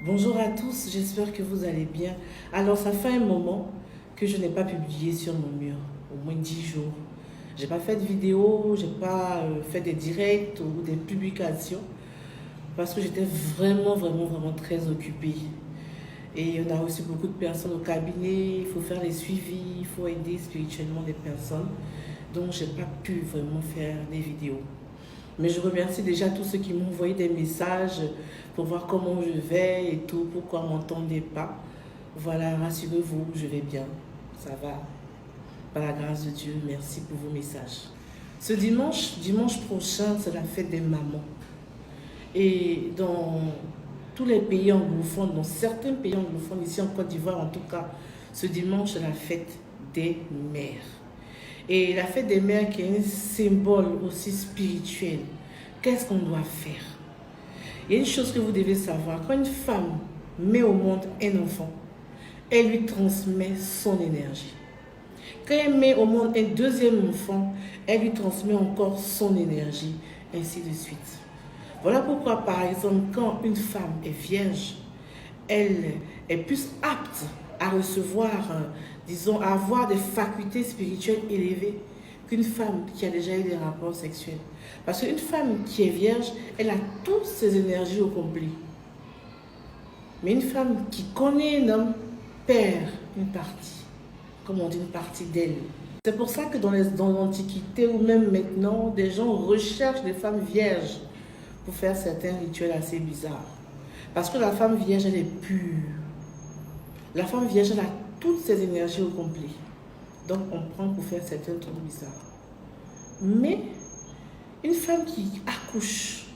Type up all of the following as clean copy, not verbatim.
Bonjour à tous, j'espère que vous allez bien. Alors, ça fait un moment que je n'ai pas publié sur mon mur, au moins 10 jours. J'ai pas fait de vidéo, j'ai pas fait des directs ou des publications parce que j'étais vraiment très occupée. Et on a aussi beaucoup de personnes au cabinet, il faut faire les suivis, il faut aider spirituellement les personnes. Donc, j'ai pas pu vraiment faire des vidéos. Mais je remercie déjà tous ceux qui m'ont envoyé des messages pour voir comment je vais et tout, pourquoi on m'entendait pas. Voilà, rassurez-vous, je vais bien. Ça va. Par la grâce de Dieu, merci pour vos messages. Ce dimanche prochain, c'est la fête des mamans. Et dans tous les pays anglophones, dans certains pays anglophones, ici en Côte d'Ivoire en tout cas, ce dimanche, c'est la fête des mères. Et la fête des mères qui est un symbole aussi spirituel. Qu'est-ce qu'on doit faire? Il y a une chose que vous devez savoir. Quand une femme met au monde un enfant, elle lui transmet son énergie. Quand elle met au monde un deuxième enfant, elle lui transmet encore son énergie, ainsi de suite. Voilà pourquoi, par exemple, quand une femme est vierge, elle est plus apte à recevoir, disons, à avoir des facultés spirituelles élevées qu'une femme qui a déjà eu des rapports sexuels. Parce qu'une femme qui est vierge, elle a toutes ses énergies au complet. Mais une femme qui connaît un homme perd une partie, comme on dit, une partie d'elle. C'est pour ça que dans l'Antiquité ou même maintenant, des gens recherchent des femmes vierges pour faire certains rituels assez bizarres. Parce que la femme vierge, elle est pure. La femme vierge, elle a toutes ses énergies au complet. Donc, on prend pour faire certains trucs bizarres. Mais, une femme qui accouche,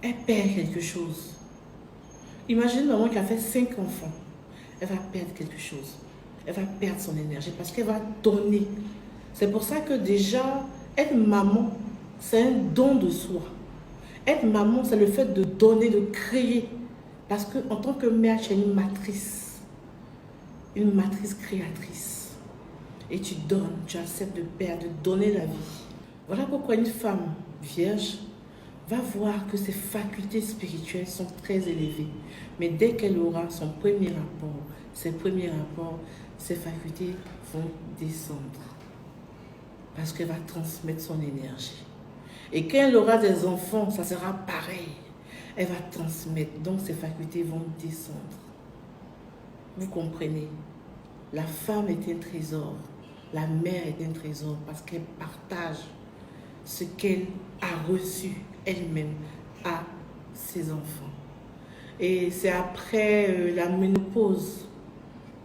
elle perd quelque chose. Imagine une maman qui a fait 5 enfants. Elle va perdre quelque chose. Elle va perdre son énergie parce qu'elle va donner. C'est pour ça que déjà, être maman, c'est un don de soi. Être maman, c'est le fait de donner, de créer. Parce qu'en tant que mère, tu es une matrice créatrice. Et tu donnes, tu acceptes de perdre, de donner la vie. Voilà pourquoi une femme vierge va voir que ses facultés spirituelles sont très élevées. Mais dès qu'elle aura son premier rapport, ses premiers rapports, ses facultés vont descendre. Parce qu'elle va transmettre son énergie. Et quand elle aura des enfants, ça sera pareil. Elle va transmettre, donc ses facultés vont descendre. Vous comprenez? La femme est un trésor. La mère est un trésor parce qu'elle partage ce qu'elle a reçu elle-même à ses enfants. Et c'est après la ménopause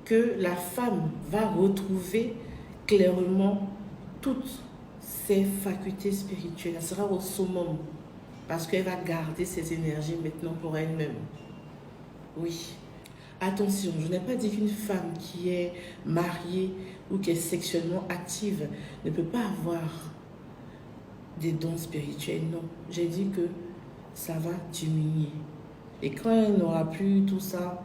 que la femme va retrouver clairement toutes ses facultés spirituelles. Elle sera au summum parce qu'elle va garder ses énergies maintenant pour elle-même. Oui. Attention, je n'ai pas dit qu'une femme qui est mariée ou qui est sexuellement active ne peut pas avoir des dons spirituels. Non, j'ai dit que ça va diminuer. Et quand elle n'aura plus tout ça,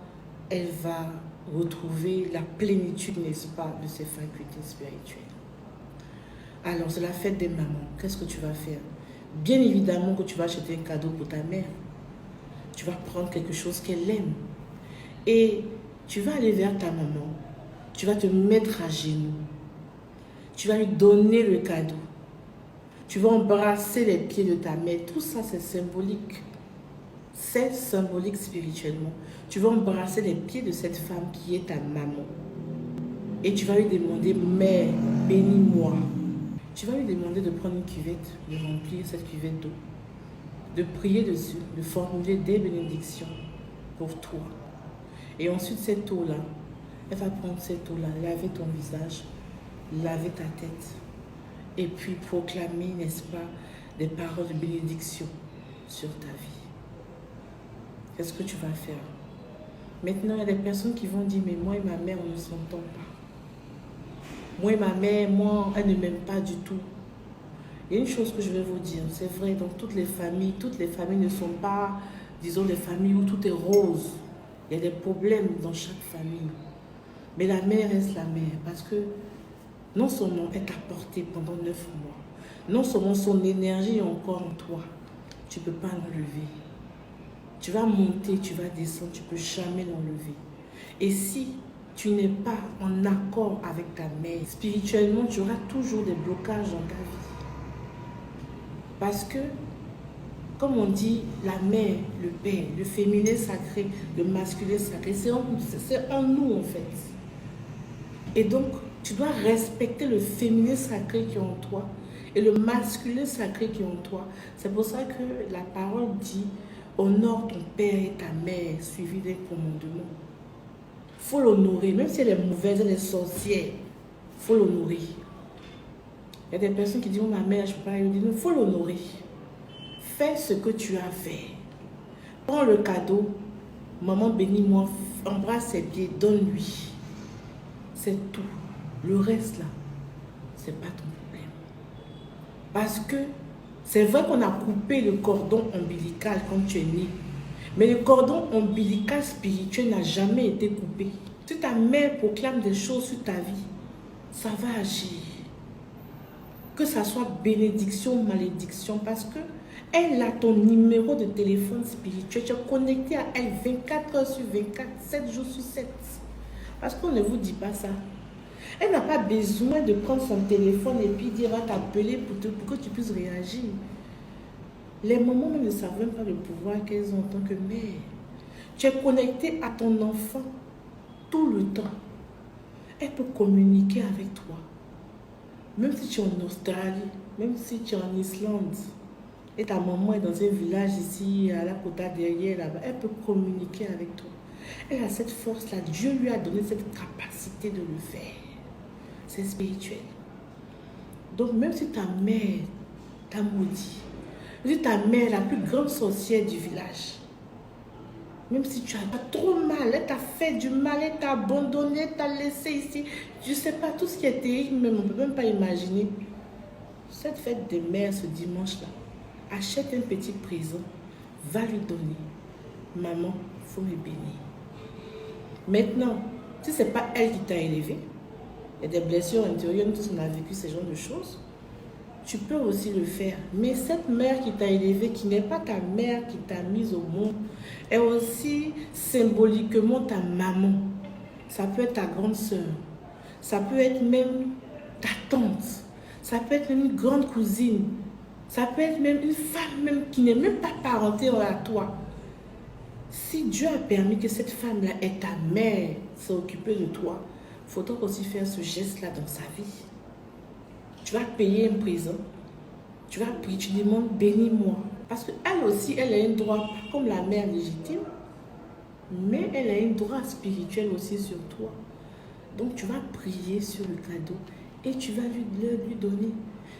elle va retrouver la plénitude, n'est-ce pas, de ses facultés spirituelles. Alors, c'est la fête des mamans. Qu'est-ce que tu vas faire? Bien évidemment que tu vas acheter un cadeau pour ta mère. Tu vas prendre quelque chose qu'elle aime. Et tu vas aller vers ta maman. Tu vas te mettre à genoux. Tu vas lui donner le cadeau. Tu vas embrasser les pieds de ta mère. Tout ça, c'est symbolique. C'est symbolique spirituellement. Tu vas embrasser les pieds de cette femme qui est ta maman. Et tu vas lui demander, Mère, bénis-moi. Tu vas lui demander de prendre une cuvette, de remplir cette cuvette d'eau, de prier dessus, de formuler des bénédictions pour toi. Et ensuite, cette eau-là, elle va prendre cette eau-là, laver ton visage, laver ta tête, et puis proclamer, n'est-ce pas, des paroles de bénédiction sur ta vie. Qu'est-ce que tu vas faire? Maintenant, il y a des personnes qui vont dire, mais moi et ma mère, on ne s'entend pas. Moi et ma mère, elle ne m'aime pas du tout. Il y a une chose que je vais vous dire, c'est vrai, dans toutes les familles ne sont pas, disons, des familles où tout est rose. Il y a des problèmes dans chaque famille. Mais la mère reste la mère parce que non seulement elle t'a porté pendant 9 mois, non seulement son énergie est encore en toi, tu ne peux pas l'enlever. Tu vas monter, tu vas descendre, tu ne peux jamais l'enlever. Et si tu n'es pas en accord avec ta mère, spirituellement, tu auras toujours des blocages dans ta vie. Parce que, comme on dit, la mère, le père, le féminin sacré, le masculin sacré, c'est en nous en fait. Et donc, tu dois respecter le féminin sacré qui est en toi et le masculin sacré qui est en toi. C'est pour ça que la parole dit, honore ton père et ta mère, suivi des commandements. Il faut l'honorer, même si elle est mauvaise, elle est sorcière, il faut l'honorer. Il y a des personnes qui disent, oh, ma mère, je ne peux pas lui dire, il faut l'honorer. Fais ce que tu as fait. Prends le cadeau, maman bénis-moi, embrasse ses pieds, donne-lui. C'est tout. Le reste là, ce n'est pas ton problème. Parce que c'est vrai qu'on a coupé le cordon ombilical quand tu es né. Mais le cordon ombilical spirituel n'a jamais été coupé. Si ta mère proclame des choses sur ta vie, ça va agir. Que ça soit bénédiction ou malédiction, parce que elle a ton numéro de téléphone spirituel. Tu es connecté à elle 24 heures sur 24, 7 jours sur 7. Parce qu'on ne vous dit pas ça. Elle n'a pas besoin de prendre son téléphone et puis dire, va t'appeler pour que tu puisses réagir. Les mamans ne savent même pas le pouvoir qu'elles ont en tant que mère. Tu es connecté à ton enfant tout le temps. Elle peut communiquer avec toi. Même si tu es en Australie, même si tu es en Islande, et ta maman est dans un village ici, à la côte derrière, là-bas, elle peut communiquer avec toi. Elle a cette force-là. Dieu lui a donné cette capacité de le faire. C'est spirituel. Donc même si ta mère t'a maudit, si ta mère est la plus grande sorcière du village, même si tu as trop mal, elle t'a fait du mal, elle t'a abandonné, elle t'a laissé ici, je ne sais pas, tout ce qui est terrible, même on ne peut même pas imaginer. Cette fête des mères ce dimanche-là, achète un petit présent, va lui donner. Maman, il faut me bénir. Maintenant, si ce n'est pas elle qui t'a élevé, il y a des blessures intérieures, nous tous on a vécu ce genre de choses, tu peux aussi le faire. Mais cette mère qui t'a élevé, qui n'est pas ta mère qui t'a mise au monde, est aussi symboliquement ta maman. Ça peut être ta grande sœur, ça peut être même ta tante, ça peut être même une grande cousine, ça peut être même une femme même qui n'est même pas parentée à toi. Si Dieu a permis que cette femme-là est ta mère, s'occuper de toi, il faudra aussi faire ce geste-là dans sa vie. Tu vas payer un présent, tu vas prier, tu demandes bénis-moi. Parce qu'elle aussi, elle a un droit, comme la mère légitime, mais elle a un droit spirituel aussi sur toi. Donc tu vas prier sur le cadeau et tu vas lui donner.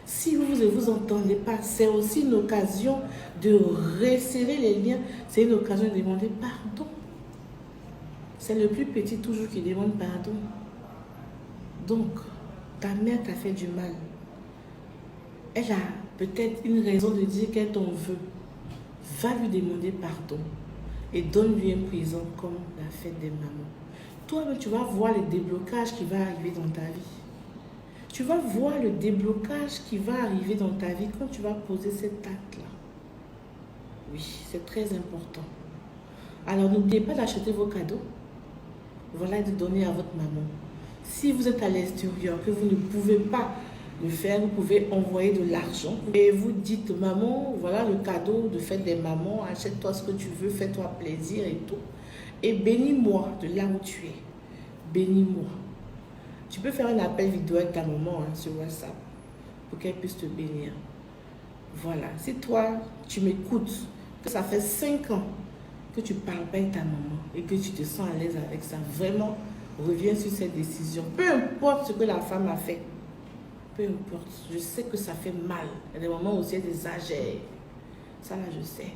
Si vous ne vous entendez pas, c'est aussi une occasion de resserrer les liens. C'est une occasion de demander pardon. C'est le plus petit toujours qui demande pardon. Donc, ta mère t'a fait du mal. Elle a peut-être une raison de dire qu'elle t'en veut. Va lui demander pardon et donne-lui un présent comme la fête des mamans. Toi, tu vas voir le déblocage qui va arriver dans ta vie. Tu vas voir le déblocage qui va arriver dans ta vie quand tu vas poser cet acte-là. Oui, c'est très important. Alors, n'oubliez pas d'acheter vos cadeaux. Voilà, de donner à votre maman. Si vous êtes à l'extérieur, que vous ne pouvez pas le faire, vous pouvez envoyer de l'argent. Et vous dites, maman, voilà le cadeau de fête des mamans, achète-toi ce que tu veux, fais-toi plaisir et tout. Et bénis-moi de là où tu es. Bénis-moi. Tu peux faire un appel vidéo avec ta maman sur WhatsApp pour qu'elle puisse te bénir. Voilà. Si toi, tu m'écoutes, que ça fait 5 ans que tu ne parles pas avec ta maman et que tu te sens à l'aise avec ça, vraiment, reviens sur cette décision. Peu importe ce que la femme a fait. Peu importe. Je sais que ça fait mal. Il y a des moments où c'est des âgés. Ça là, je sais.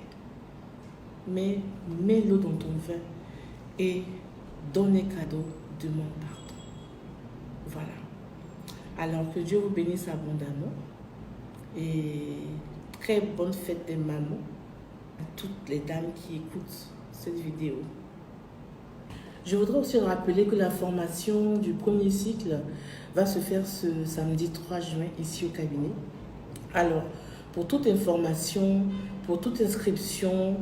Mais mets l'eau dans ton vin et donne un cadeau, demande pardon. Voilà. Alors que Dieu vous bénisse abondamment et très bonne fête des mamans à toutes les dames qui écoutent cette vidéo. Je voudrais aussi rappeler que la formation du premier cycle va se faire ce samedi 3 juin ici au cabinet. Alors, pour toute information, pour toute inscription,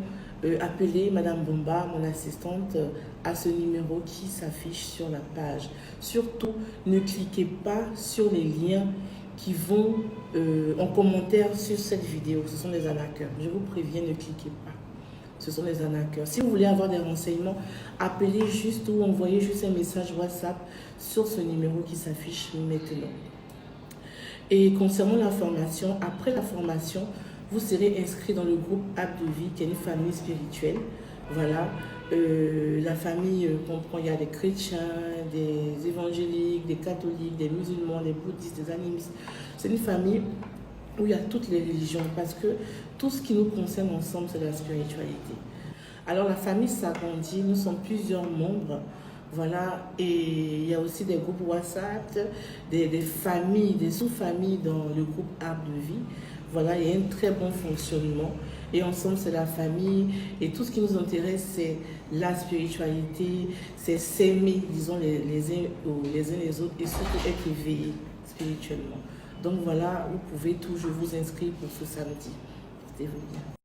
appelez Madame Bomba, mon assistante, à ce numéro qui s'affiche sur la page. Surtout, ne cliquez pas sur les liens qui vont en commentaire sur cette vidéo. Ce sont des arnaqueurs. Je vous préviens, ne cliquez pas. Ce sont des arnaqueurs. Si vous voulez avoir des renseignements, appelez juste ou envoyez juste un message WhatsApp sur ce numéro qui s'affiche maintenant. Et concernant la formation, après la formation, vous serez inscrit dans le groupe App de Vie, qui est une famille spirituelle. Voilà, la famille comprend, il y a des chrétiens, des évangéliques, des catholiques, des musulmans, des bouddhistes, des animistes. C'est une famille où il y a toutes les religions, parce que tout ce qui nous concerne ensemble, c'est la spiritualité. Alors la famille s'agrandit, nous sommes plusieurs membres, voilà, et il y a aussi des groupes WhatsApp, des familles, des sous-familles dans le groupe App de Vie. Voilà, il y a un très bon fonctionnement, et ensemble c'est la famille, et tout ce qui nous intéresse c'est la spiritualité, c'est s'aimer, disons les uns les autres, et surtout être éveillé spirituellement. Donc voilà, vous pouvez toujours vous inscrire pour ce samedi. Portez-vous bien.